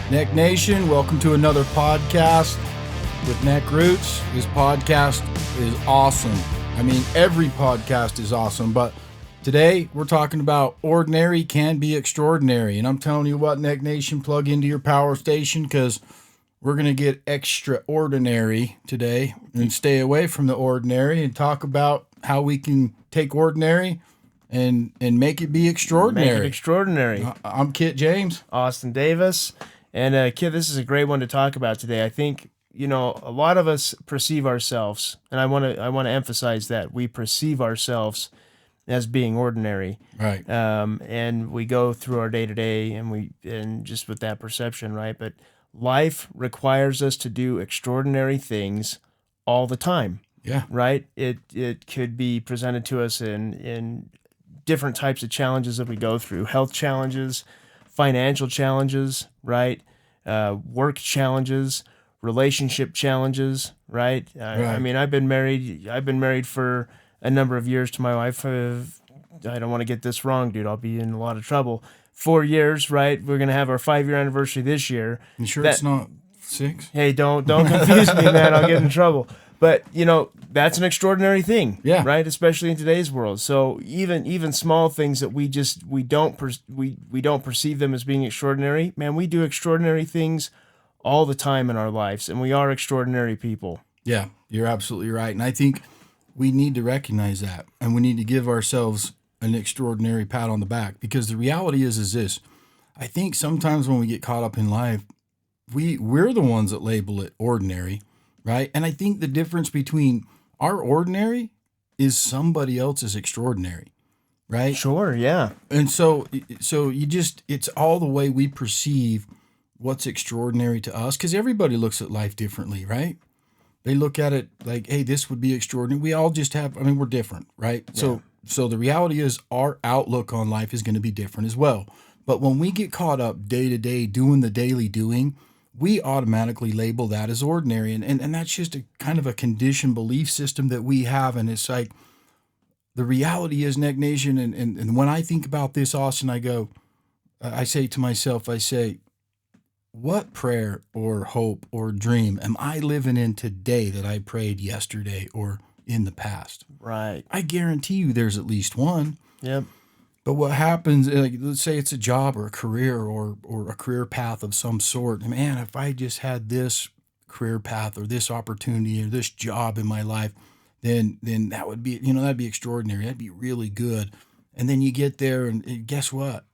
Neck Nation, welcome to another podcast with NECKROOTS. This podcast is awesome. I mean, every podcast is awesome, but today we're talking about ordinary can be extraordinary. And I'm telling you what, Neck Nation, plug into your power station because we're going to get extraordinary today and stay away from the ordinary and talk about how we can take ordinary and make it be extraordinary. Make it extraordinary. I'm Kit James. Austin Davis. And Kit, this is a great one to talk about today. I think, you know, a lot of us perceive ourselves, and I want to emphasize that we perceive ourselves as being ordinary. Right. And we go through our day to day and just with that perception, right? But life requires us to do extraordinary things all the time. Yeah. Right? It could be presented to us in different types of challenges that we go through, health challenges, financial challenges, right? Work challenges, relationship challenges, right? I mean, I've been married for a number of years to my wife. I don't want to get this wrong, dude. I'll be in a lot of trouble. 4 years, right? We're going to have our 5-year anniversary this year. You sure it's not 6? Hey, don't confuse me, man. I'll get in trouble. But, you know, that's an extraordinary thing, yeah, right? Especially in today's world. So even small things that we don't perceive them as being extraordinary, man, we do extraordinary things all the time in our lives, and we are extraordinary people. Yeah, you're absolutely right. And I think we need to recognize that, and we need to give ourselves an extraordinary pat on the back, because the reality is this. I think sometimes when we get caught up in life, we're the ones that label it ordinary. Right. And I think the difference between our ordinary is somebody else's extraordinary. Right. Sure. Yeah. And so it's all the way we perceive what's extraordinary to us, because everybody looks at life differently. Right. They look at it like, hey, this would be extraordinary. We all just we're different. Right. Yeah. So the reality is our outlook on life is going to be different as well. But when we get caught up day to day doing the daily doing, we automatically label that as ordinary. And that's just a kind of a conditioned belief system that we have. And it's like, the reality is, Neck Nation, and when I think about this, Austin, I say to myself, what prayer or hope or dream am I living in today that I prayed yesterday or in the past? Right. I guarantee you there's at least one. Yep. But what happens, like, let's say it's a job or a career or a career path of some sort. Man, if I just had this career path or this opportunity or this job in my life, then that would be, that'd be extraordinary. That'd be really good. And then you get there and guess what?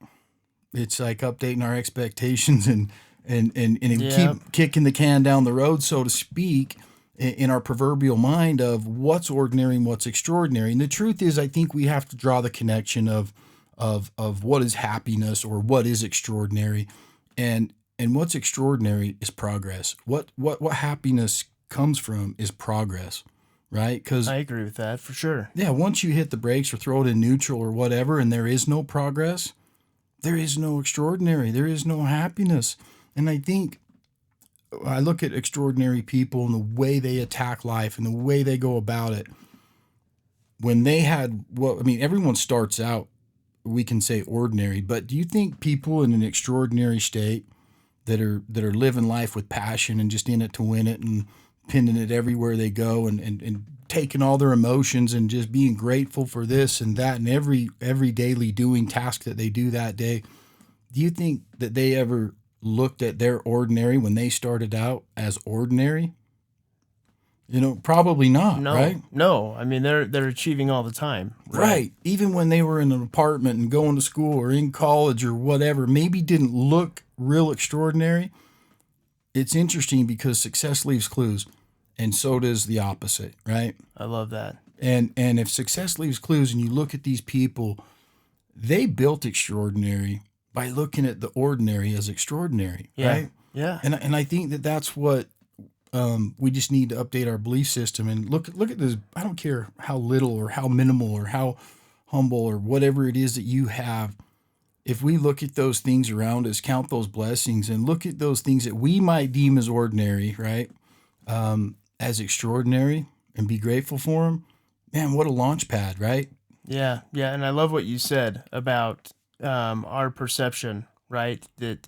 It's like updating our expectations and keep kicking the can down the road, so to speak, in our proverbial mind of what's ordinary and what's extraordinary. And the truth is, I think we have to draw the connection of what is happiness or what is extraordinary, and what's extraordinary is progress. What happiness comes from is progress, right? Because I agree with that for sure. Yeah, once you hit the brakes or throw it in neutral or whatever, and there is no progress, there is no extraordinary, there is no happiness. And I think I look at extraordinary people and the way they attack life and the way they go about it. When they had everyone starts out, we can say ordinary, but do you think people in an extraordinary state that are living life with passion and just in it to win it and pinning it everywhere they go and taking all their emotions and just being grateful for this and that and every daily doing task that they do that day, do you think that they ever looked at their ordinary when they started out as ordinary? Probably not, right? No. I mean, they're achieving all the time. Right. Even when they were in an apartment and going to school or in college or whatever, maybe didn't look real extraordinary. It's interesting because success leaves clues, and so does the opposite, right? I love that. And if success leaves clues and you look at these people, they built extraordinary by looking at the ordinary as extraordinary, right? Yeah. And I think that's what we just need to update our belief system and look at this. I don't care how little or how minimal or how humble or whatever it is that you have. If we look at those things around us, count those blessings, and look at those things that we might deem as ordinary, right, as extraordinary, and be grateful for them, man, what a launch pad, right? Yeah. And I love what you said about our perception, right? That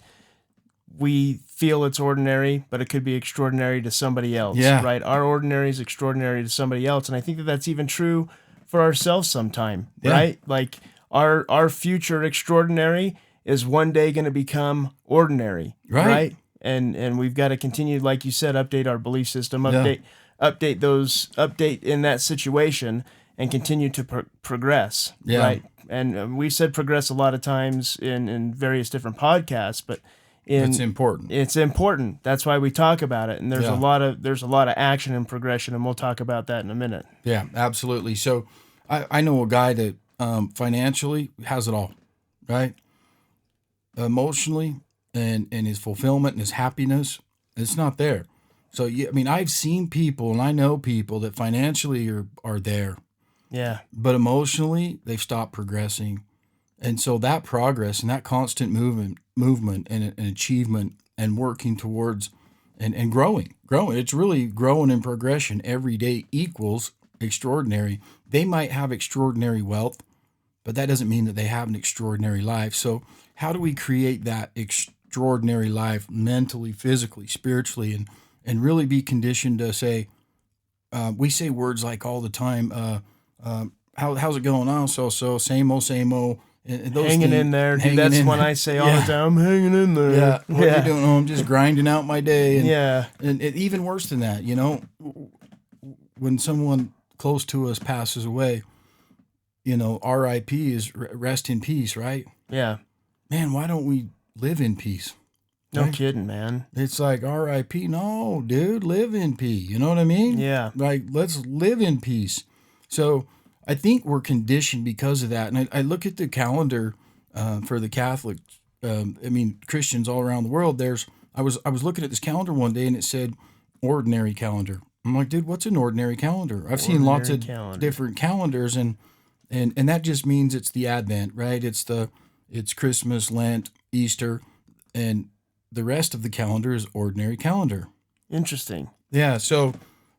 we feel it's ordinary, but it could be extraordinary to somebody else, Yeah. right? Our ordinary is extraordinary to somebody else. And I think that that's even true for ourselves sometime, Yeah. right? Like our future extraordinary is one day going to become ordinary, Right. And we've got to continue, like you said, update our belief system, Yeah. update in that situation and continue to progress, Yeah. right? And we've said progress a lot of times in various different podcasts, but It's important. it's important. That's why we talk about it. And there's Yeah. there's a lot of action and progression, and we'll talk about that in a minute. Yeah, absolutely. So I know a guy that financially has it all, right? Emotionally and his fulfillment and his happiness, it's not there. So, yeah, I mean, I've seen people and I know people that financially are there, Yeah. but emotionally they've stopped progressing. And so that progress and that constant movement and achievement and working towards and growing, it's really growing in progression every day equals extraordinary. They might have extraordinary wealth, but that doesn't mean that they have an extraordinary life. So how do we create that extraordinary life mentally, physically, spiritually, and really be conditioned to say, we say words like all the time, how's it going on? So, same old, same old. And those Hanging things- in there. Dude, hanging that's in what there. I say all Yeah. the time. I'm hanging in there. Yeah. What are you doing? Oh, I'm just grinding out my day. And, Yeah. and it, even worse than that, when someone close to us passes away, RIP is rest in peace, right? Yeah. Man, why don't we live in peace? No Right? kidding, man. It's like RIP. No, dude, live in peace. You know what I mean? Yeah. Like, let's live in peace. So I think we're conditioned because of that. And I look at the calendar for the Catholics. Christians all around the world. I was looking at this calendar one day and it said ordinary calendar. I'm like, dude, what's an ordinary calendar? I've seen lots of Ordinary calendar. different calendars, and that just means it's the Advent, right? It's Christmas, Lent, Easter, and the rest of the calendar is ordinary calendar. Interesting. Yeah. So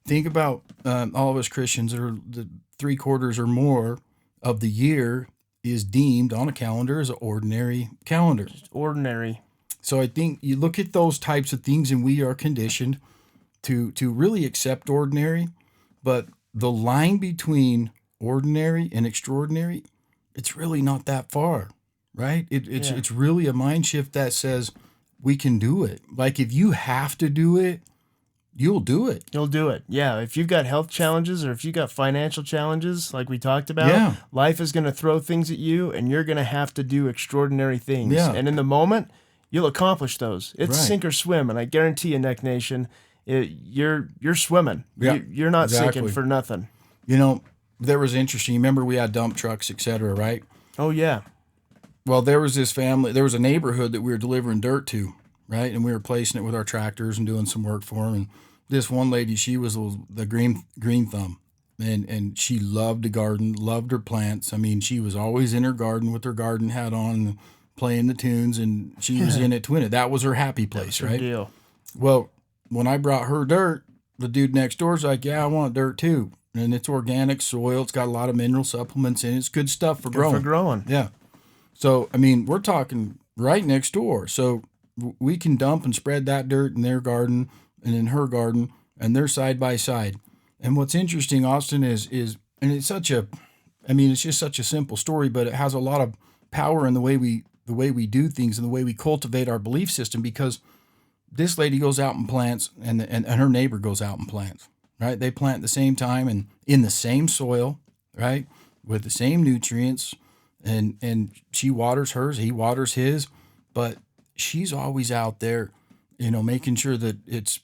think about all of us Christians that are the 3/4 or more of the year is deemed on a calendar as an ordinary calendar. Ordinary. So I think you look at those types of things, and we are conditioned to really accept ordinary, but the line between ordinary and extraordinary, it's really not that far, right? It's really a mind shift that says we can do it. Like if you have to do it, you'll do it. You'll do it. Yeah. If you've got health challenges or if you've got financial challenges, like we talked about, Yeah. life is going to throw things at you and you're going to have to do extraordinary things. Yeah. And in the moment, you'll accomplish those. It's Right. sink or swim. And I guarantee you, Neck Nation, you're swimming. Yeah, You're not exactly. sinking for nothing. There was interesting. Remember we had dump trucks, et cetera, right? Oh, yeah. Well, there was this family, there was a neighborhood that we were delivering dirt to, right? And we were placing it with our tractors and doing some work for them. And this one lady, she was the green thumb, and she loved to garden, loved her plants. I mean, she was always in her garden with her garden hat on, playing the tunes, and she was in it to win it. That was her happy place, Good right? deal. Well, when I brought her dirt, the dude next door's like, "Yeah, I want dirt too." And it's organic soil. It's got a lot of mineral supplements in it. It's good stuff for growing. For growing. Yeah. So, I mean, we're talking right next door. So we can dump and spread that dirt in their garden and in her garden, and they're side by side. And what's interesting, Austin, is and it's it's just such a simple story, but it has a lot of power in the way we do things and the way we cultivate our belief system, because this lady goes out and plants, and her neighbor goes out and plants, right? They plant at the same time and in the same soil, right? With the same nutrients, and she waters hers, he waters his, but she's always out there, making sure that it's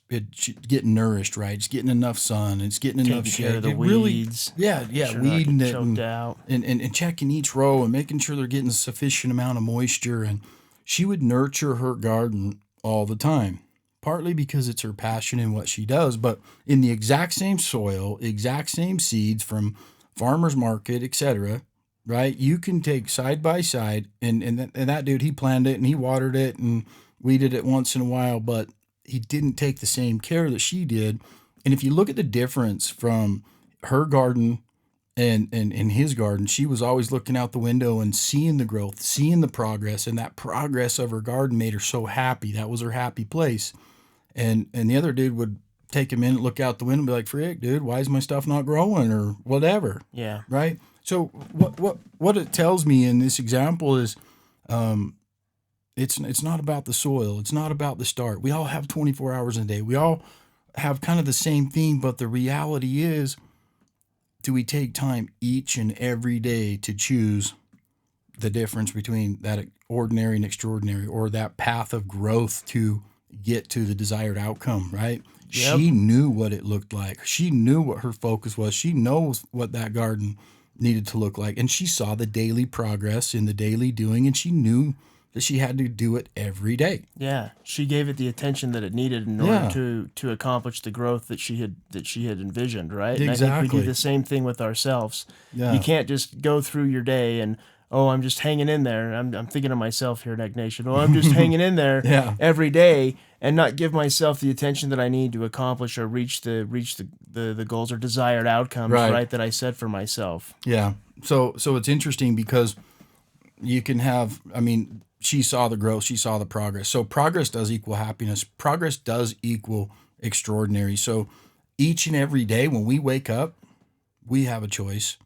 getting nourished, right? It's getting enough sun, it's getting enough Taking care shade. of the It really- weeds. yeah, Sure not weeding get it choked out. and checking each row and making sure they're getting sufficient amount of moisture. And she would nurture her garden all the time, partly because it's her passion and what she does, but in the exact same soil, exact same seeds from farmer's market, etc. Right? You can take side by side, and that dude, he planted it and he watered it and weeded it once in a while, but he didn't take the same care that she did. And if you look at the difference from her garden and in his garden, she was always looking out the window and seeing the growth, seeing the progress, and that progress of her garden made her so happy. That was her happy place. And the other dude would take a minute, look out the window, and be like, "Frick, dude, why is my stuff not growing?" or whatever. Yeah. Right. So what it tells me in this example is, it's not about the soil. It's not about the start. We all have 24 hours in a day. We all have kind of the same thing, but the reality is, do we take time each and every day to choose the difference between that ordinary and extraordinary, or that path of growth to get to the desired outcome, right? Yep. She knew what it looked like. She knew what her focus was. She knows what that garden needed to look like. And she saw the daily progress in the daily doing, and she knew that she had to do it every day. Yeah, she gave it the attention that it needed in order to accomplish the growth that she had envisioned, right? And I think we Exactly. do the same thing with ourselves. Yeah. You can't just go through your day and, oh, I'm just hanging in there. I'm thinking of myself here, Neck Nation. Oh, I'm just hanging in there Yeah. every day and not give myself the attention that I need to accomplish or reach the goals or desired outcomes, Right. right, that I set for myself. Yeah. So it's interesting because you can have, I mean, she saw the growth, she saw the progress. So progress does equal happiness. Progress does equal extraordinary. So each and every day when we wake up, we have a choice.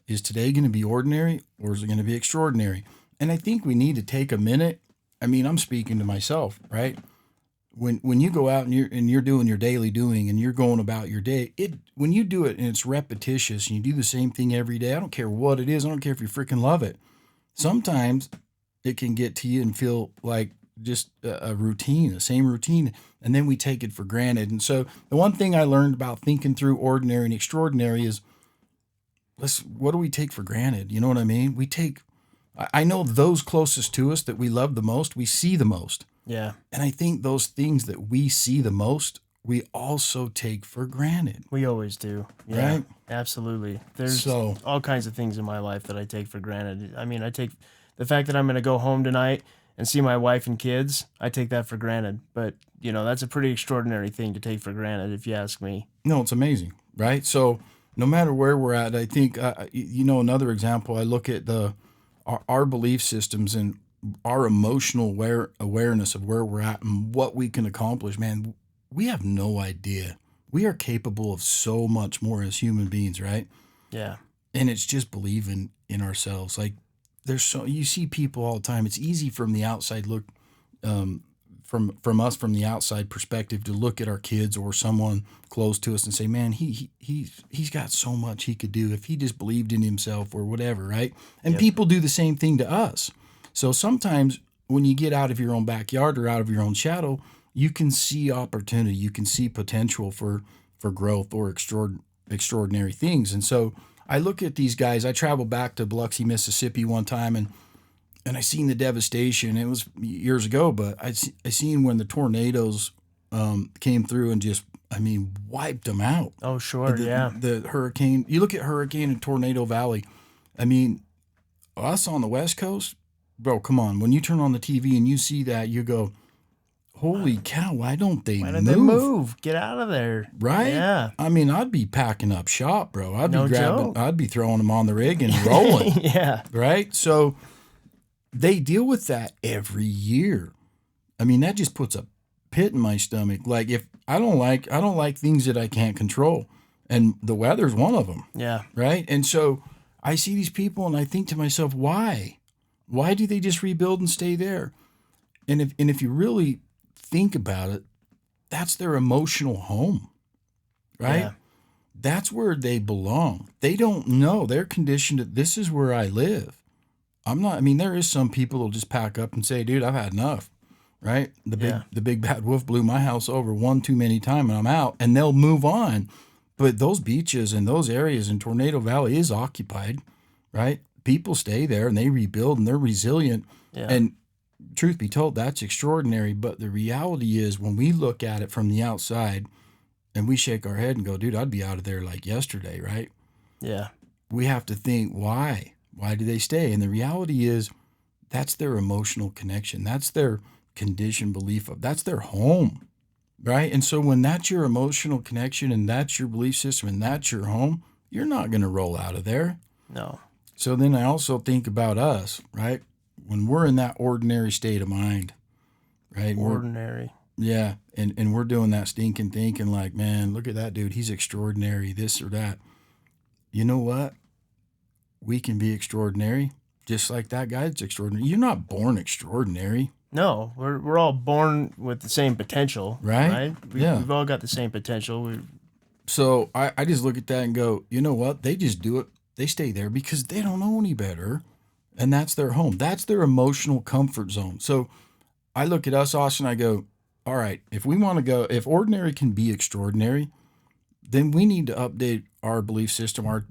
Is today going to be ordinary, or is it going to be extraordinary? And I think we need to take a minute. I mean, I'm speaking to myself, right? When you go out and you're doing your daily doing and you're going about your day, when you do it and it's repetitious and you do the same thing every day, I don't care what it is. I don't care if you freaking love it. Sometimes it can get to you and feel like just a routine, the same routine, and then we take it for granted. And so the one thing I learned about thinking through ordinary and extraordinary is, what do we take for granted? You know what I mean? I know those closest to us that we love the most, we see the most. Yeah. And I think those things that we see the most, we also take for granted. We always do. Yeah, Right? absolutely. There's So- all kinds of things in my life that I take for granted. I mean, I take the fact that I'm going to go home tonight and see my wife and kids, I take that for granted. But, that's a pretty extraordinary thing to take for granted, if you ask me. No, it's amazing, right? So no matter where we're at, I think, another example, I look at our belief systems and our emotional awareness of where we're at and what we can accomplish. Man, we have no idea. We are capable of so much more as human beings, right? Yeah. And it's just believing in ourselves. Like, you see people all the time. It's easy from the outside look, from us, from the outside perspective, to look at our kids or someone close to us and say, man, he's got so much he could do if he just believed in himself or whatever, right? And Yep. people do the same thing to us. So sometimes when you get out of your own backyard or out of your own shadow, you can see opportunity, you can see potential for growth or extraordinary things. And so I look at these guys. I traveled back to Biloxi, Mississippi one time, and I seen the devastation. It was years ago, but I seen when the tornadoes came through and just, wiped them out. Oh, sure. Yeah. The hurricane. You look at Hurricane and Tornado Valley. I mean, us on the West Coast, bro. Come on. When you turn on the TV and you see that, you go, "Holy cow! Why don't they Why move? did they move? Get out of there. Right? Yeah. I mean, I'd be packing up shop, bro. I'd No be grabbing. joke. I'd be throwing them on the rig and rolling. Yeah. Right? So they deal with that every year. I mean, that just puts a pit in my stomach. Like, if I don't like things that I can't control, and the weather's one of them. Yeah. Right? And so I see these people and I think to myself, why? Why do they just rebuild and stay there? And if you really think about it, that's their emotional home. Right? Yeah. That's where they belong. They don't know. They're conditioned that this is where I live. There is some people who'll just pack up and say, dude, I've had enough. Right? The big bad wolf blew my house over one too many times and I'm out, and they'll move on. But those beaches and those areas in Tornado Valley is occupied, right? People stay there and they rebuild and they're resilient. Yeah. And truth be told, that's extraordinary. But the reality is, when we look at it from the outside and we shake our head and go, dude, I'd be out of there like yesterday, right? Yeah. We have to think, why? Why do they stay? And the reality is, that's their emotional connection. That's their conditioned belief that's their home, right? And so when that's your emotional connection and that's your belief system and that's your home, you're not going to roll out of there. No. So then I also think about us, right? When we're in that ordinary state of mind, right? Ordinary. Yeah, and we're doing that stinking thinking like, man, look at that dude. He's extraordinary, this or that. You know what? We can be extraordinary, just like that guy that's extraordinary. You're not born extraordinary. No, we're all born with the same potential, Right? right? Yeah. We've all got the same potential. So I just look at that and go, you know what? They just do it. They stay there because they don't know any better. And that's their home. That's their emotional comfort zone. So I look at us, Austin, I go, all right, if we want to go, if ordinary can be extraordinary, then we need to update our belief system, our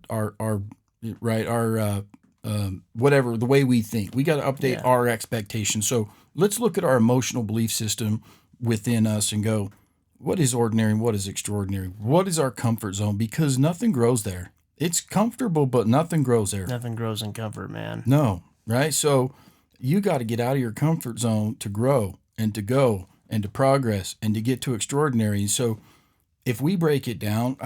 whatever, the way we think. We got to update our expectations. So let's look at our emotional belief system within us and go, what is ordinary and what is extraordinary? What is our comfort zone? Because nothing grows there. It's comfortable, but nothing grows there. Nothing grows in comfort, man. No, right? So you got to get out of your comfort zone to grow and to go and to progress and to get to extraordinary. So if we break it down,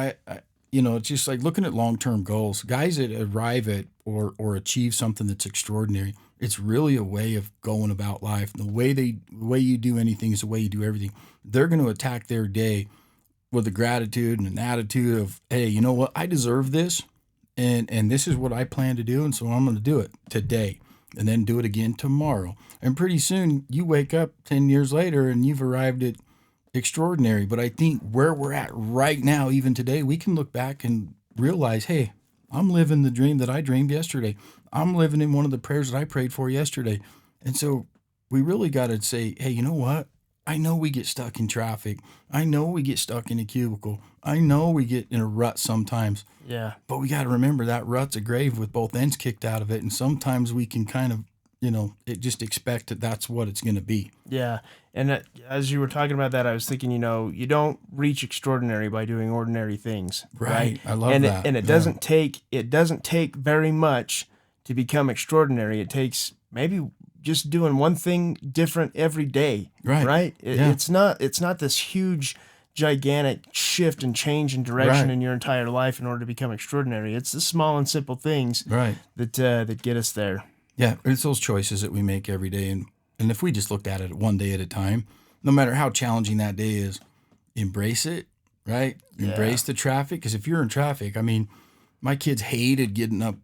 it's just like looking at long-term goals. Guys that arrive at or achieve something that's extraordinary, it's really a way of going about life. The way you do anything is the way you do everything. They're going to attack their day with a gratitude and an attitude of, hey, you know what? I deserve this, and this is what I plan to do, and so I'm going to do it today, and then do it again tomorrow. And pretty soon you wake up 10 years later and you've arrived at extraordinary. But I think where we're at right now, even today, we can look back and realize, hey, I'm living the dream that I dreamed yesterday. I'm living in one of the prayers that I prayed for yesterday. And so we really got to say, hey, you know what? I know we get stuck in traffic. I know we get stuck in a cubicle. I know we get in a rut sometimes. Yeah. But we got to remember that rut's a grave with both ends kicked out of it. And sometimes we can kind of, just expect that that's what it's going to be. Yeah. And as you were talking about that, I was thinking, you don't reach extraordinary by doing ordinary things. Right. I love that. And it doesn't take very much to become extraordinary. It takes maybe just doing one thing different every day. Right. It's not this huge, gigantic shift and change in direction in your entire life in order to become extraordinary. It's the small and simple things that get us there. Yeah, it's those choices that we make every day. And if we just looked at it one day at a time, no matter how challenging that day is, embrace it, right? Yeah. Embrace the traffic. Because if you're in traffic, I mean, my kids hated getting up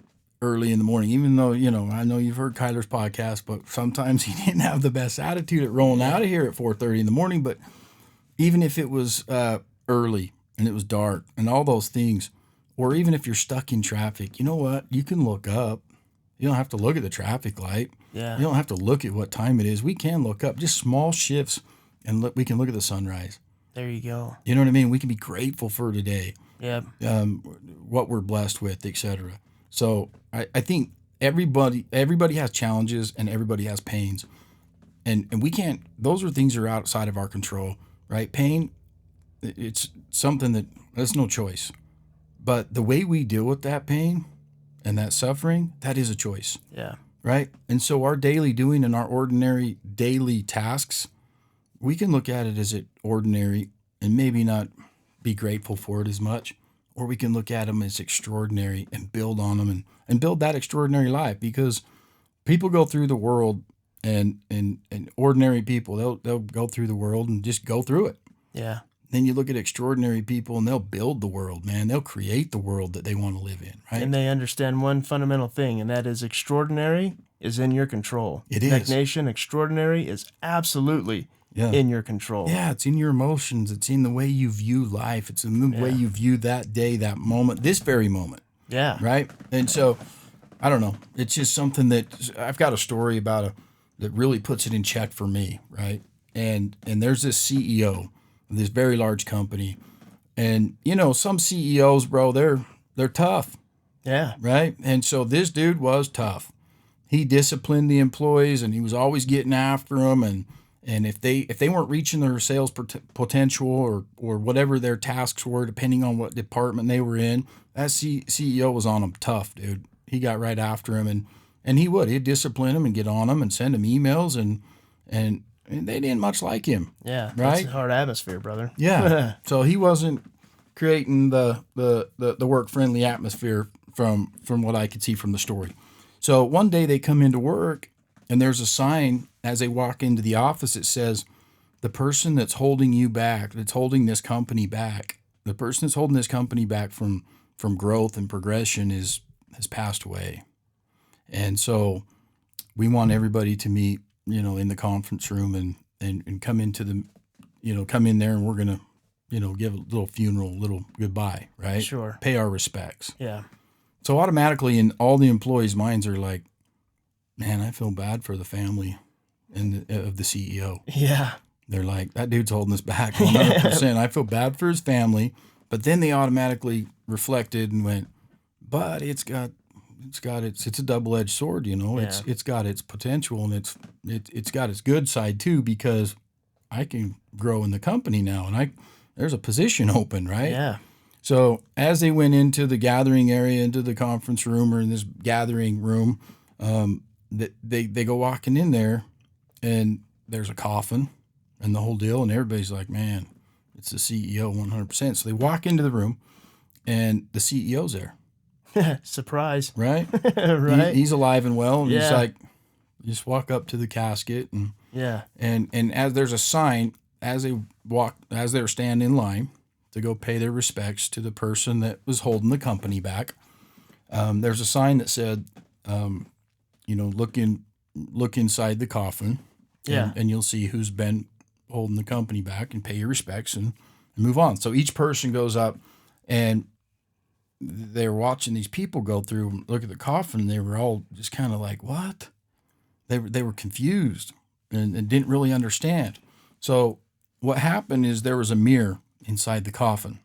early in the morning, even though, I know you've heard Kyler's podcast, but sometimes he didn't have the best attitude at rolling out of here at 4:30 in the morning. But even if it was early and it was dark and all those things, or even if you're stuck in traffic, you know what? You can look up. You don't have to look at the traffic light. Yeah. You don't have to look at what time it is. We can look up just small shifts and we can look at the sunrise. There you go. You know what I mean? We can be grateful for today. Yeah. What we're blessed with, etc. So I think everybody has challenges and everybody has pains. And we can't, those are things that are outside of our control, right? Pain, it's something that's no choice. But the way we deal with that pain and that suffering, that is a choice. Yeah. Right? And so our daily doing and our ordinary daily tasks, we can look at it as ordinary and maybe not be grateful for it as much, or we can look at them as extraordinary and build on them and build that extraordinary life, because people go through the world and ordinary people, they'll go through the world and just go through it. Yeah. Then you look at extraordinary people and they'll build the world, man. They'll create the world that they want to live in, right? And they understand one fundamental thing, and that is extraordinary is in your control. It is. NECKNATION, extraordinary is absolutely in your control. Yeah, it's in your emotions. It's in the way you view life. It's in the way you view that day, that moment, this very moment. Yeah. Right? And so, I don't know. It's just something that I've got a story about that really puts it in check for me, right? And there's this CEO of this very large company. And, some CEOs, bro, they're tough. Yeah. Right? And so this dude was tough. He disciplined the employees and he was always getting after them. And if they weren't reaching their sales potential or whatever their tasks were, depending on what department they were in, that CEO was on them tough, dude. He got right after him and he'd discipline them and get on them and send them emails and they didn't much like him. Yeah. Right? That's a hard atmosphere, brother. Yeah. So he wasn't creating the work friendly atmosphere from what I could see from the story. So one day they come into work and there's a sign as they walk into the office that says, the person that's holding you back, that's holding this company back, the person that's holding this company back from growth and progression has passed away. And so we want everybody to meet, in the conference room and come into the, come in there, and we're going to, give a little funeral, a little goodbye, right? Sure. Pay our respects. Yeah. So automatically in all the employees' minds are like, man, I feel bad for the family of the CEO. Yeah. They're like, that dude's holding us back 100%. I feel bad for his family. But then they automatically reflected and went, but it's a double-edged sword, Yeah. It's got its potential, and it's got its good side too, because I can grow in the company now, and there's a position open, right? Yeah. So as they went into the gathering area, into the conference room, or in this gathering room, they go walking in there, and there's a coffin and the whole deal, and everybody's like, man, it's the CEO 100%. So they walk into the room, and the CEO's there. Surprise. Right? Right. He's alive and well, and he's Yeah. like, you just walk up to the casket, and Yeah. and as there's a sign as they're standing in line to go pay their respects to the person that was holding the company back. There's a sign that said, look inside the coffin, Yeah. and you'll see who's been holding the company back, and pay your respects and move on. So each person goes up, and they're watching these people go through and look at the coffin, and they were all just kind of like, what? They were confused and didn't really understand. So what happened is there was a mirror inside the coffin.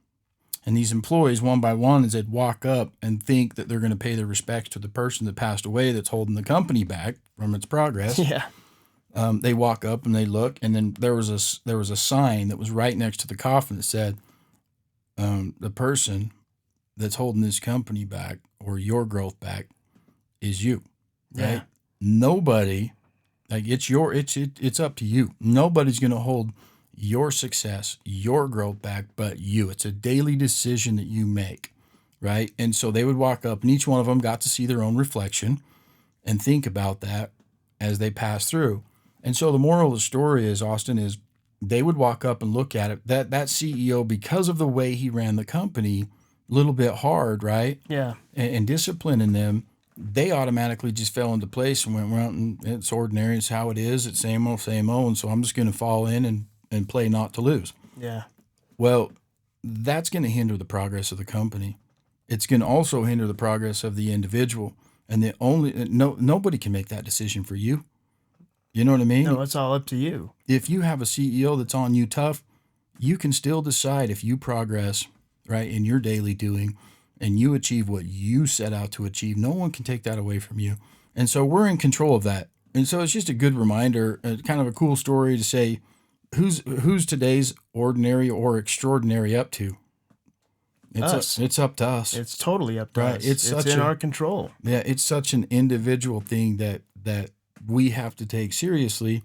And these employees, one by one, as they'd walk up and think that they're going to pay their respects to the person that passed away that's holding the company back from its progress, Yeah. they walk up and they look, and then there was a sign that was right next to the coffin that said, the person that's holding this company back or your growth back is you, right? Yeah. Nobody, like it's up to you. Nobody's going to hold your success, your growth back, but you. It's a daily decision that you make, right? And so they would walk up, and each one of them got to see their own reflection and think about that as they pass through. And so the moral of the story is, Austin, is they would walk up and look at it. That CEO, because of the way he ran the company, a little bit hard, right? Yeah. And disciplining them, they automatically just fell into place and went, well, it's ordinary. It's how it is. It's same old, and so I'm just going to fall in and play not to lose. Yeah. Well, that's going to hinder the progress of the company. It's going to also hinder the progress of the individual. And nobody can make that decision for you. You know what I mean? No, it's all up to you. If you have a CEO that's on you tough, you can still decide if you progress, right, in your daily doing, and you achieve what you set out to achieve. No one can take that away from you. And so we're in control of that. And so it's just a good reminder, kind of a cool story to say, who's today's ordinary or extraordinary up to? It's up to us. It's totally up to Right. us. It's It's such in a- our control. Yeah, it's such an individual thing that we have to take seriously.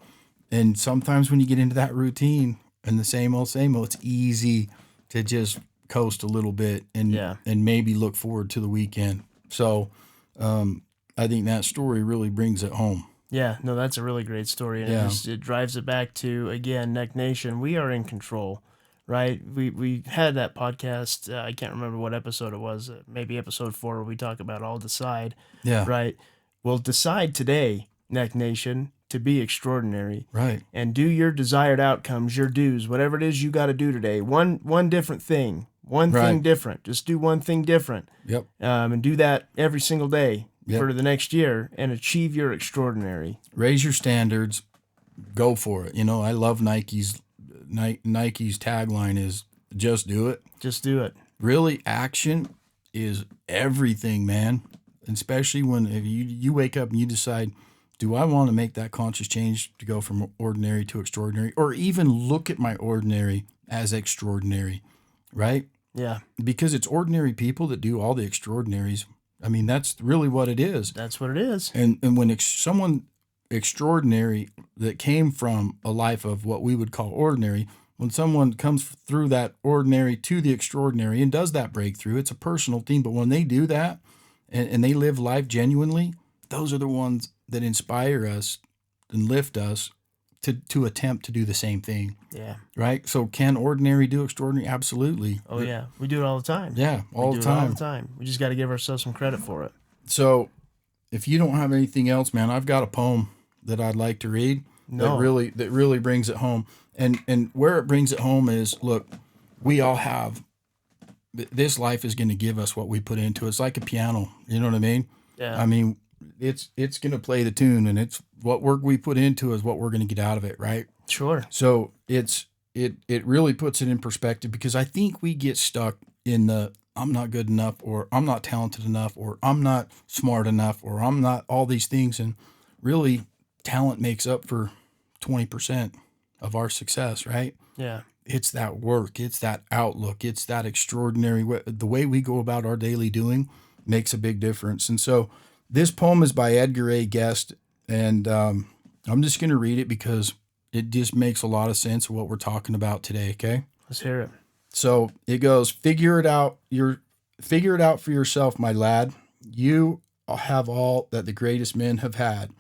And sometimes when you get into that routine and the same old, it's easy to just coast a little bit and Yeah. and maybe look forward to the weekend. So I think that story really brings it home. Yeah, no, that's a really great story, and Yeah. it drives it back to, again, Neck Nation. We are in control, right? We had that podcast. I can't remember what episode it was. Maybe episode 4, where we talk about all decide, Yeah. right? Well, decide today, Neck Nation, to be extraordinary, Right. and do your desired outcomes, your dues, whatever it is you got to do today. One different thing, one thing Right. different. Just do one thing different, Yep. and do that every single day. Yep. For the next year, and achieve your extraordinary. Raise your standards. Go for it. I love Nike's tagline is just do it. Just do it. Really, action is everything, man. Especially when if you wake up and you decide, do I want to make that conscious change to go from ordinary to extraordinary, or even look at my ordinary as extraordinary, right? Yeah, Because it's ordinary people that do all the extraordinaries. I mean, that's really what it is. that's what it is. And when someone extraordinary that came from a life of what we would call ordinary When someone comes through that ordinary to the extraordinary and does that breakthrough, it's a personal thing. But when they do that and they live life genuinely, those are the ones that inspire us and lift us to attempt to do the same thing. Yeah. Right? So can ordinary do extraordinary? Absolutely. Oh, yeah. We do it all the time. Yeah, all the We do it all time. the time. We just got to give ourselves some credit for it. So if you don't have anything else, man, I've got a poem that I'd like to read that really brings it home. And where it brings it home is, look, we all have, this life is going to give us what we put into it. It's like a piano. You know what I mean? Yeah. I mean, it's going to play the tune, and it's what work we put into is what we're going to get out of it, right? Sure. So it really puts it in perspective, because I think we get stuck in the I'm not good enough, or I'm not talented enough, or I'm not smart enough, or I'm not all these things. And really, talent makes up for 20% of our success, right? Yeah. It's that work, it's that outlook, it's that extraordinary way. The way we go about our daily doing makes a big difference. And so this poem is by Edgar A. Guest, and I'm just going to read it because it just makes a lot of sense of what we're talking about today, okay? Let's hear it. So it goes, figure it out for yourself, my lad. You have all that the greatest men have had.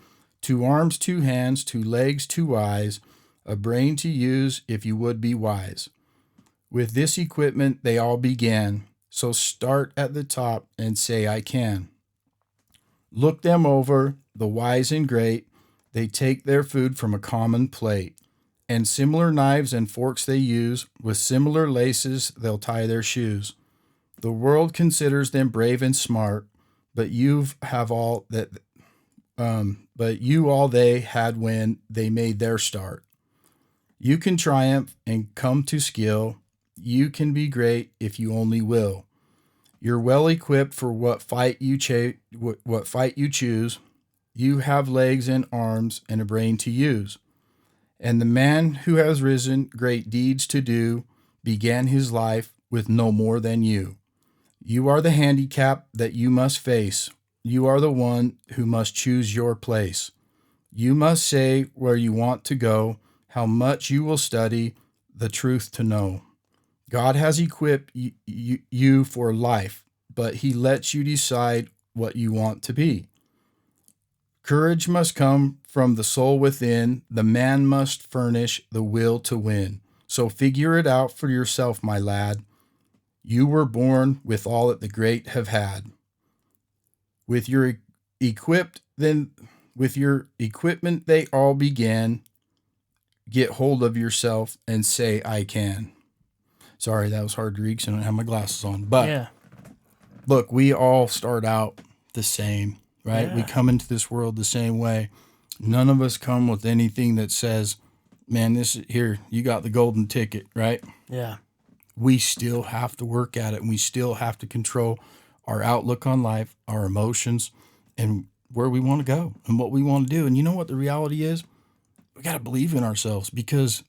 2 arms, 2 hands, 2 legs, 2 eyes, a brain to use if you would be wise. With this equipment they all began, so start at the top and say I can. Look them over, the wise and great, they take their food from a common plate. And similar knives and forks they use, with similar laces they'll tie their shoes. The world considers them brave and smart, but you all they had when they made their start. You can triumph and come to skill. You can be great if you only will. You're well equipped for what fight you choose. You have legs and arms and a brain to use. And the man who has risen great deeds to do began his life with no more than you. You are the handicap that you must face. You are the one who must choose your place. You must say where you want to go, how much you will study the truth to know. God has equipped you for life, but he lets you decide what you want to be. Courage must come from the soul within. The man must furnish the will to win. So figure it out for yourself, my lad. You were born with all that the great have had. With your equipment they all began. Get hold of yourself and say I can. Sorry, that was hard to read because I don't have my glasses on. But yeah. Look, we all start out the same. Right? Yeah. We come into this world the same way. None of us come with anything that says, man, this is here, you got the golden ticket, right? Yeah. We still have to work at it, and we still have to control our outlook on life, our emotions, and where we want to go and what we want to do. And you know what the reality is? We got to believe in ourselves, because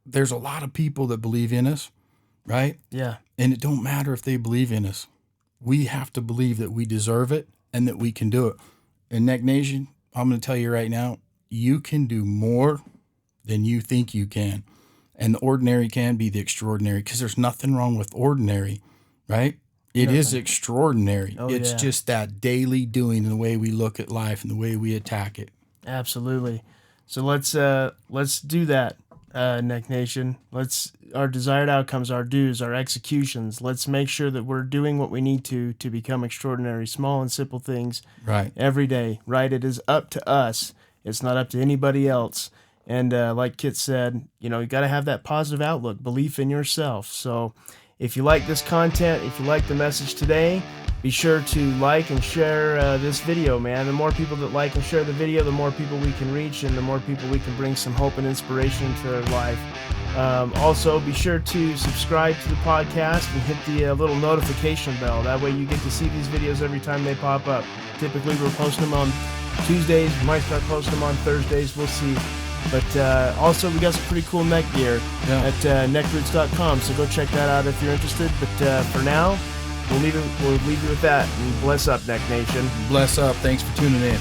there's a lot of people that believe in us, right? Yeah. And it don't matter if they believe in us. We have to believe that we deserve it and that we can do it. And Neck Nation, I'm going to tell you right now, you can do more than you think you can. And the ordinary can be the extraordinary, because there's nothing wrong with ordinary, right? It is extraordinary. It's just that daily doing and the way we look at life and the way we attack it. Absolutely. So let's do that, Neck Nation. Our desired outcomes, our do's, our executions. Let's make sure that we're doing what we need to become extraordinary, small and simple things, right, every day. Right? It is up to us. It's not up to anybody else. And like Kit said, you got to have that positive outlook, belief in yourself. So if you like this content, if you like the message today, be sure to like and share this video, man. The more people that like and share the video, the more people we can reach, and the more people we can bring some hope and inspiration into their life. Also, be sure to subscribe to the podcast and hit the little notification bell. That way you get to see these videos every time they pop up. Typically, we're posting them on Tuesdays. We might start posting them on Thursdays. We'll see. But also, we got some pretty cool neck gear at NECKROOTS.com, so go check that out if you're interested. But for now, we'll leave you with that. And bless up, Neck Nation. Bless up. Thanks for tuning in.